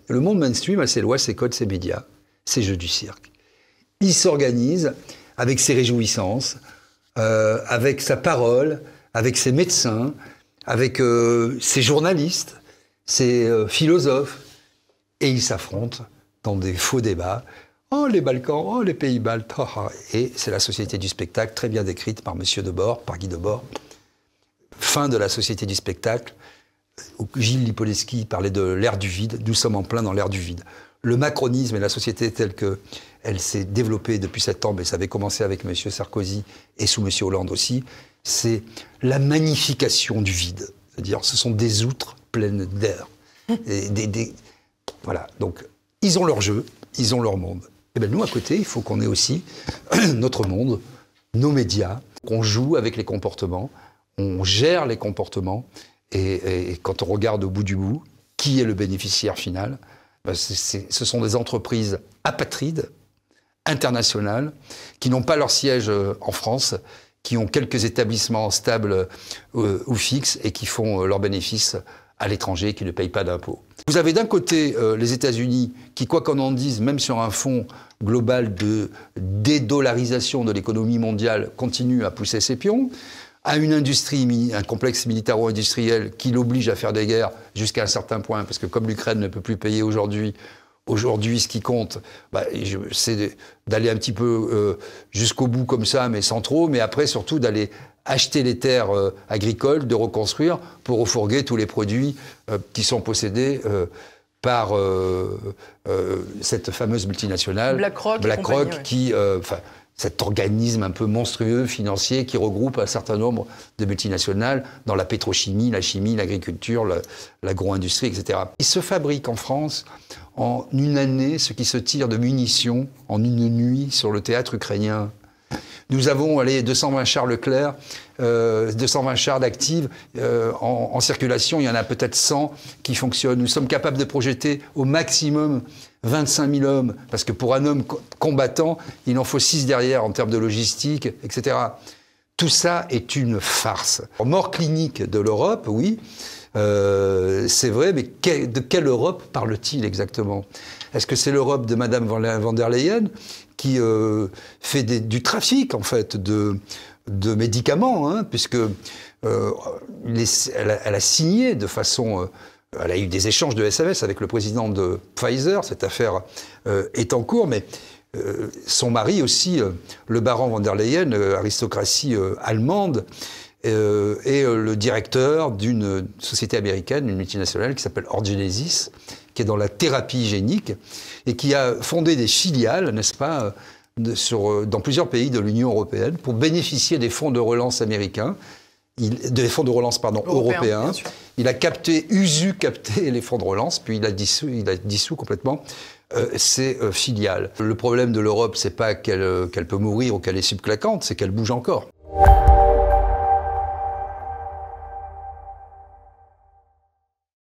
Le monde mainstream a ses lois, ses codes, ses médias, ses jeux du cirque. Il s'organise avec ses réjouissances, avec sa parole, avec ses médecins, avec ses journalistes, ses philosophes, et ils s'affrontent dans des faux débats. Oh, les Balkans, oh, les pays baltes. Oh, oh. Et c'est la société du spectacle, très bien décrite par Monsieur Debord, par Guy Debord. Fin de la société du spectacle. Gilles Lipovetsky parlait de l'ère du vide. Nous sommes en plein dans l'ère du vide. Le macronisme et la société telle qu'elle s'est développée depuis 7 ans, mais ça avait commencé avec M. Sarkozy et sous M. Hollande aussi, c'est la magnification du vide. C'est-à-dire, ce sont des outres pleines d'air. Voilà. Donc, ils ont leur jeu, ils ont leur monde. Et bien nous, à côté, il faut qu'on ait aussi notre monde, nos médias, qu'on joue avec les comportements, on gère les comportements, et quand on regarde au bout du bout, qui est le bénéficiaire final? Ben ce sont des entreprises apatrides, internationales, qui n'ont pas leur siège en France, qui ont quelques établissements stables ou fixes, et qui font leurs bénéfices à l'étranger, qui ne payent pas d'impôts. Vous avez d'un côté les États-Unis qui, quoi qu'on en dise, même sur un fonds global de dédollarisation de l'économie mondiale, continue à pousser ses pions, a une industrie, un complexe militaro-industriel qui l'oblige à faire des guerres jusqu'à un certain point, parce que comme l'Ukraine ne peut plus payer aujourd'hui, ce qui compte, bah, c'est d'aller un petit peu jusqu'au bout comme ça, mais sans trop, mais après surtout d'aller acheter les terres agricoles, de reconstruire pour refourguer tous les produits qui sont possédés par cette fameuse multinationale BlackRock qui, cet organisme un peu monstrueux financier qui regroupe un certain nombre de multinationales dans la pétrochimie, la chimie, l'agriculture, l'agro-industrie, etc. Il se fabrique en France en une année ce qui se tire de munitions en une nuit sur le théâtre ukrainien. Nous avons 220 chars Leclerc, 220 chars d'Active en circulation. Il y en a peut-être 100 qui fonctionnent. Nous sommes capables de projeter au maximum 25 000 hommes, parce que pour un homme combattant, il en faut 6 derrière en termes de logistique, etc. Tout ça est une farce. Mort clinique de l'Europe, oui, c'est vrai, mais de quelle Europe parle-t-il exactement? Est-ce que c'est l'Europe de Madame von der Leyen qui fait du trafic, en fait, de médicaments, hein, puisque elle a signé de façon... elle a eu des échanges de SMS avec le président de Pfizer, cette affaire est en cours, mais son mari aussi, le baron von der Leyen, aristocratie allemande, est le directeur d'une société américaine, une multinationale qui s'appelle Orgenesis, qui est dans la thérapie génique et qui a fondé des filiales, n'est-ce pas, dans plusieurs pays de l'Union européenne pour bénéficier des fonds de relance américains, des fonds de relance européens. Il a usu capté les fonds de relance, puis il a dissous complètement ses filiales. Le problème de l'Europe, c'est pas qu'elle peut mourir ou qu'elle est subclaquante, c'est qu'elle bouge encore.